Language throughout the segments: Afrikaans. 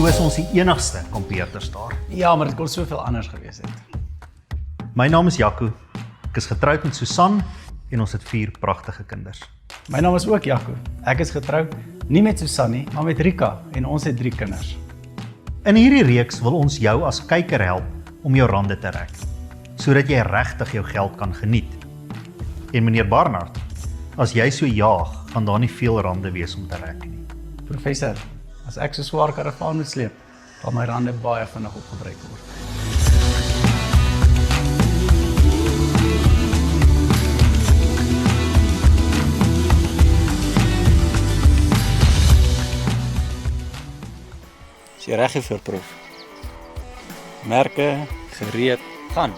Toe is ons die enigste kampeerders daar. Ja, maar dit kon soveel anders gewees het. My naam is Jaco, ek is getroud met Susan en ons het 4 pragtige kinders. My naam is ook Jaco. Ek is getroud, nie met Susan nie, maar met Rika en ons het 3 kinders. In hierdie reeks wil ons jou as kyker help om jou rande te rek, sodat jy regtig jou geld kan geniet. En meneer Barnard, as jy so jaag, gaan daar nie veel rande wees om te rek nie. Professor, as ek so swaar karavaan moet sleep, gaan my rande baie vinnig opgebruik word. Is jy reg vir prof? Merke, gereed, gaan.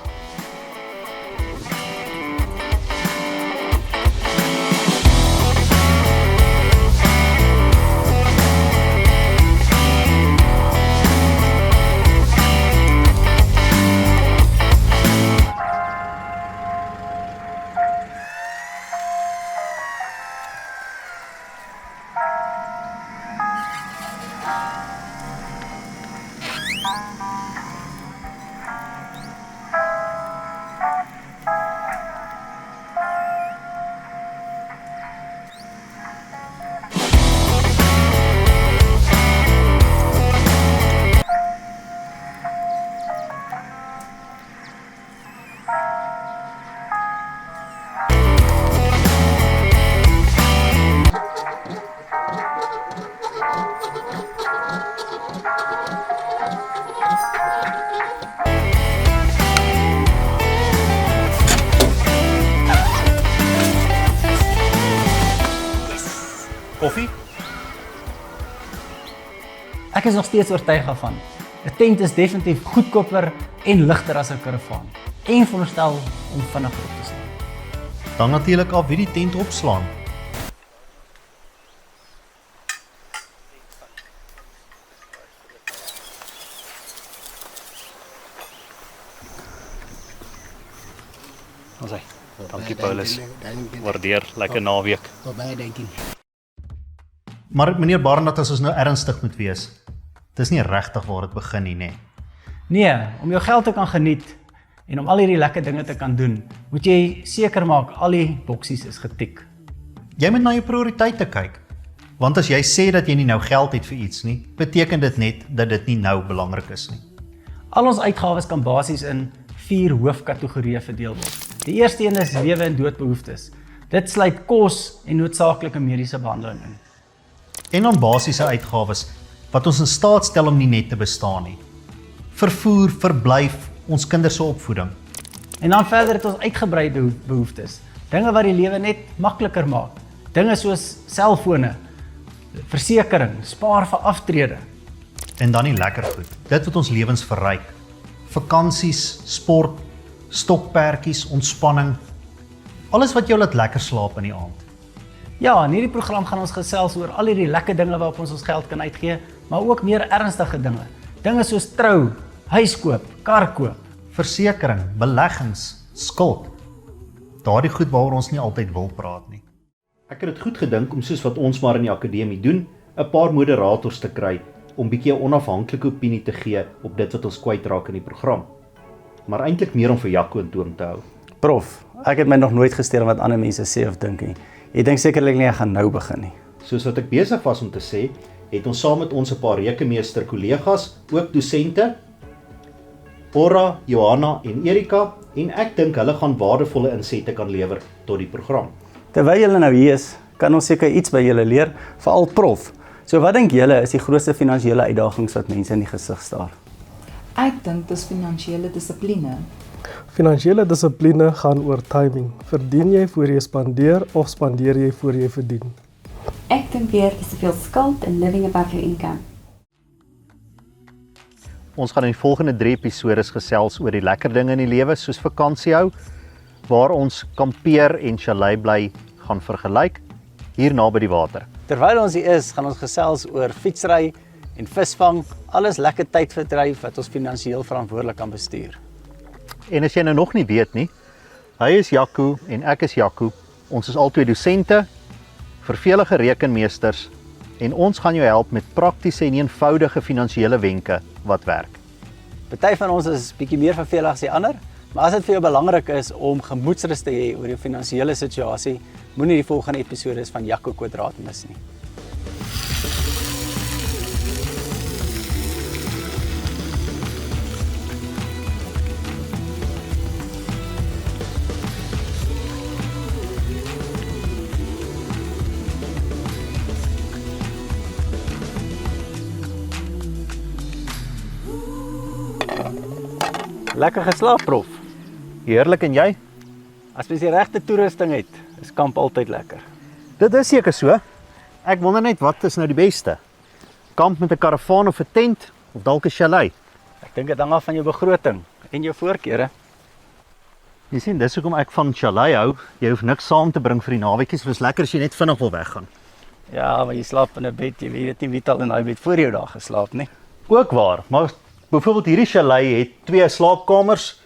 Koffie? Ek is nog steeds oortuig daarvan. 'n Tent is definitief goedkoper en ligter as 'n karavaan en veronderstel om vinniger op te slaan. Dan natuurlik af wie die tent opslaan. Ons sê, dankie Paulus. Waardeer, lekker naweek. Baie dankie. Maar meneer Barnard, as ons nou ernstig moet wees, dis nie regtig waar dit begin nie, nee. Nee, om jou geld te kan geniet en om al hierdie lekker dinge te kan doen, moet jy seker maak al die boksies is getik. Jy moet na jou prioriteite kyk. Want as jy sê dat jy nie nou geld het vir iets nie, beteken dit net dat dit nie nou belangrik is nie. Al ons uitgawes kan basies in 4 hoofkategorieë verdeel word. Die eerste een is lewe en doodbehoeftes. Dit sluit kos en noodsaaklike mediese behandeling in. En dan basiese uitgawes wat ons in staat stel om nie net te bestaan nie. Vervoer, verblyf, ons kinders se opvoeding. En dan verder het ons uitgebreide behoeftes. Dinge wat die lewe net makliker maak. Dinge soos selfone, versekering, spaar vir aftrede. En dan die lekker goed. Dit wat ons lewens verryk. Vakansies, sport, stokperdjies, ontspanning. Alles wat jou laat lekker slaap in die aand. Ja, in hierdie program gaan ons gesels oor al hierdie lekker dinge waarop ons geld kan uitgee, maar ook meer ernstige dinge. Dinge soos trou, huis koop, kar koop. Versekering, beleggings, skuld. Daardie goed waaroor ons nie altyd wil praat nie. Ek het dit goed gedink om soos wat ons maar in die akademie doen, 'n paar moderators te kry om bietjie 'n onafhanklike opinie te gee op dit wat ons kwytraak in die program. Maar eintlik meer om vir Jaco in toom te hou. Prof, ek het my nog nooit gesteur aan wat ander mense sê of dink nie. Ek dink sekerlik nie ek gaan nou begin nie. Soos wat ek besig was om te sê, het ons saam met ons 'n paar rekenmeester kollegas, ook dosente, Ora, Johanna en Erika, en ek dink hulle gaan waardevolle insette kan lewer tot die program. Terwyl julle nou hier is, kan ons seker iets by julle leer, veral prof. So wat dink julle is die grootste finansiële uitdagings wat mense in die gesig staar? Ek dink dis finansiële dissipline. Finansiële dissipline gaan oor timing. Verdien jy voor jy spandeer of spandeer jy voor jy verdien? Ek dink weer dis te veel skuld and living above your income. Ons gaan in die volgende 3 episodes gesels oor die lekker dinge in die lewe, soos vakansie hou, waar ons kampeer en chalet bly gaan vergelyk, hier naby die water. Terwyl ons hier is, gaan ons gesels oor fietsry en visvang, alles lekker tydverdryf wat ons finansiëel verantwoordelik kan bestuur. En as jy nou nog nie weet nie, hy is Jaco en ek is Jaco. Ons is albei dosente, vervelige rekenmeesters en ons gaan jou help met praktiese en eenvoudige finansiële wenke wat werk. Party van ons is bietjie meer vervelig as die ander, maar as dit vir jou belangrik is om gemoedsrus te hê oor jou finansiële situasie, moenie die volgende episodes van Jaco Kwadraat mis nie. Lekker geslaap, prof. Heerlik, en jy? As mens die regte toerusting het, is kamp altyd lekker. Dit is seker so. Ek wonder net wat is nou die beste? Kamp met 'n karavaan of 'n tent, of dalk 'n chalet? Ek dink dit hang af van jou begroting en jou voorkeure. Jy sien, dis hoekom ek van chalet hou. Jy hoef niks saam te bring vir die naweekies, dis lekker as jy net vinnig wil weggaan. Ja, maar jy slaap in 'n bed, jy weet nie wie het al in daai bed voor jou daar geslaap nie. Ook waar, maar byvoorbeeld hierdie chalet het 2 slaapkamers,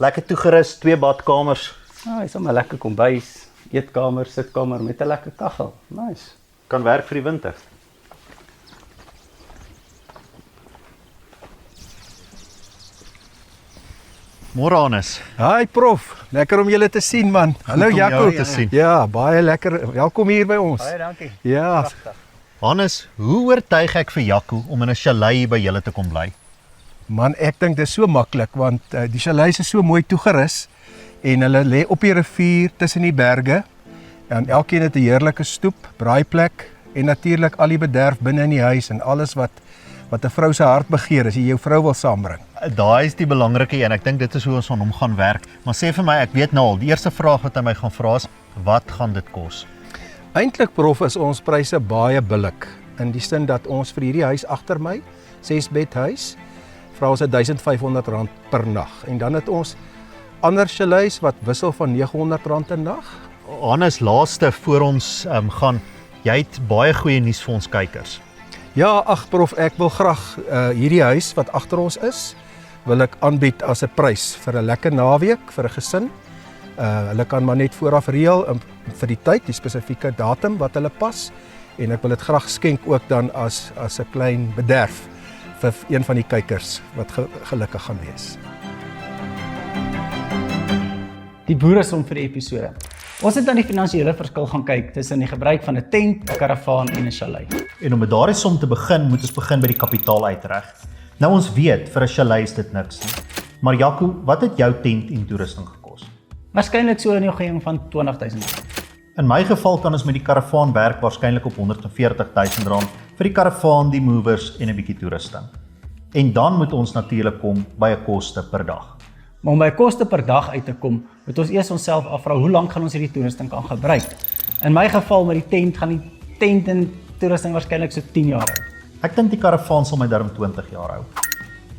lekker toegerus, 2 badkamers. Nou, is sommer 'n lekker kombuis, eetkamer, sitkamer met 'n lekker kaggel. Nice. Kan werk vir die winter. Môre Hannes. Hi prof, lekker om julle te sien man. Hallo om jou Jaco. te sien. Ja, baie lekker. Welkom hier by ons. Baie dankie. Ja, Hannes, hoe oortuig ek vir Jaco om in 'n chalet hier by julle te kom bly? man, ek dink dis so maklik want die chalets is so mooi toegerus en hulle lê op die rivier tussen die berge. En elkeen het 'n heerlike stoep, braaiplek en natuurlik al die bederf binne in die huis en alles wat 'n vrou se hart begeer as jy jou vrou wil saambring. Daai is die belangrike een. Ek dink dit is hoe ons aan hom gaan werk. Maar sê vir my, ek weet nou al, die eerste vraag wat hy my gaan vra is, wat gaan dit kos? Eintlik prof is ons pryse baie billik in die sin dat ons vir hierdie huis agter my, 6 bed huis, vra ons R1,500 per nag. En dan het ons ander chalets wat wissel van R900 'n nag. Hannes, laaste voor ons gaan, jy het baie goeie nuus vir ons kykers. Ja, ag prof, ek wil graag hierdie huis wat agter ons is, wil ek aanbied as 'n prys vir 'n lekker naweek vir 'n gesin. Hulle kan maar net vooraf reël vir die tyd, die spesifieke datum wat hulle pas en ek wil dit graag skenk ook dan as 'n klein bederf vir een van die kykers wat gelukkig gaan wees. Die boeresom vir die episode. Ons het aan die finansiële verskil gaan kyk tussen die gebruik van 'n tent, 'n karavaan en 'n chalet. En om met daardie som te begin, moet ons begin by die kapitaal uitreg. Nou ons weet, vir 'n chalet is dit niks nie. Maar Jaco, wat het jou tent en toerusting gekos? Waarskynlik so in die omgewing van R20,000. In my geval kan ons met die karavaan werk waarskynlik op R140,000 vir die karavaan, die movers en 'n bietjie toerusting. En dan moet ons natuurlik kom by 'n koste per dag. Maar om by koste per dag uit te kom, moet ons eers onsself afvra hoe lank gaan ons hierdie toerusting kan gebruik. In my geval met die tent gaan die tent en toerusting waarskynlik so 10 jaar hou. Ek dink die karavaan sal my darm 20 jaar hou.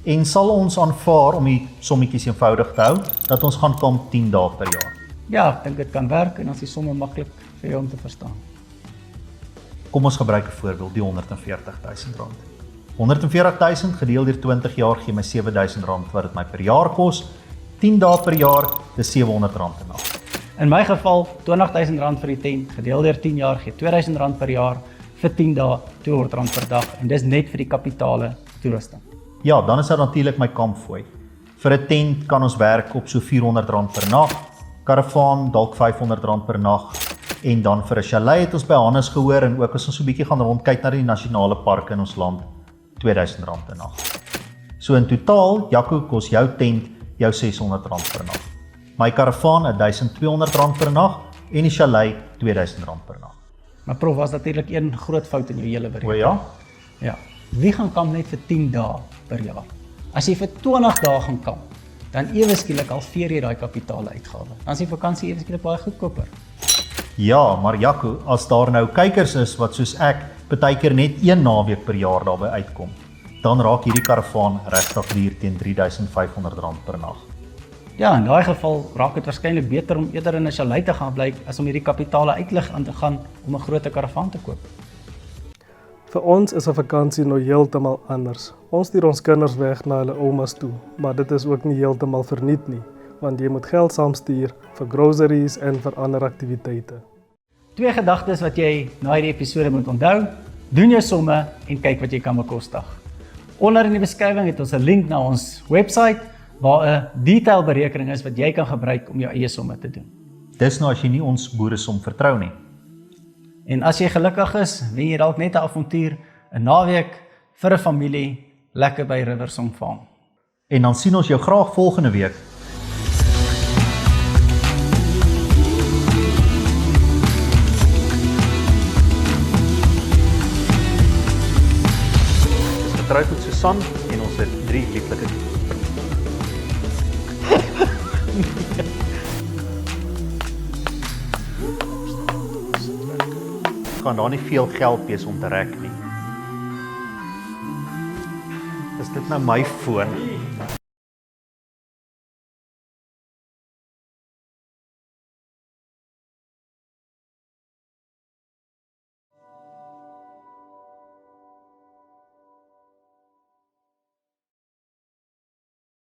En sal ons aanvaar om die sommetjies eenvoudig te hou, dat ons gaan kamp 10 dae per jaar. Ja, ek dink dit kan werk en as die somme maklik vir jou om te verstaan. Kom ons gebruik 'n voorbeeld, die R140,000. 140,000 gedeel deur 20 jaar gee my R7,000 wat dit my per jaar kos. 10 dae per jaar, dis R700 per nag. In my geval, R20,000 vir die tent, gedeel deur 10 jaar gee R2,000 per jaar, vir 10 dae R200 per dag en dis net vir die kapitale toerusting. Ja, dan is dit natuurlik my kampfooi. Vir 'n tent kan ons werk op so R400 per nag, karavaan dalk R500 per nag en dan vir 'n chalet het ons by Hannes gehoor en ook as ons so 'n bietjie gaan rondkyk na die nasionale parke in ons land, R2,000 per nag. So in totaal, Jaco, kos jou tent jou R600 per nag. My karavaan R1,200 per nag en die chalet R2,000 per nag. Maar prof, was natuurlik een groot fout in jou hele O berekening. ja? Ja. Wie gaan kamp net vir 10 dae per jaar? As jy vir 20 dae gaan kamp, dan ewe skielik al veer jy daai kapitale uitgawe. Dan is die vakansie ewe skielik baie goedkoper. Ja, maar Jaco, as daar nou kykers is wat soos ek partykeer net 1 naweek per jaar daarby uitkom, dan raak hierdie karavaan regtig duur teen R3,500 per nag. Ja, in daai geval raak dit waarskynlik beter om eerder in 'n chalet te gaan bly as om hierdie kapitale uitlig aan te gaan om 'n groot karavaan te koop. Vir ons is 'n vakansie nou heeltemal anders. Ons stuur ons kinders weg na hulle oumas toe, maar dit is ook nie heeltemal verniet nie, want jy moet geld saamstuur vir groceries en vir ander aktiwiteite. 2 gedagtes wat jy na hierdie episode moet onthou: doen jou somme en kyk wat jy kan bekostig. Onder in die beskrywing het ons 'n link na ons webwerf waar 'n detailberekening is wat jy kan gebruik om jou eie somme te doen. Dis nou as jy nie ons boeresom vertrou nie. En as jy gelukkig is, wen jy dalk net 'n avontuur, 'n naweek vir 'n familie, lekker by Riversong Farm. En dan sien ons jou graag volgende week. Ons is getroud met Susan en ons het 3 lieflike gaan daar nie veel geld wees om te rek nie. Is dit nou my foon?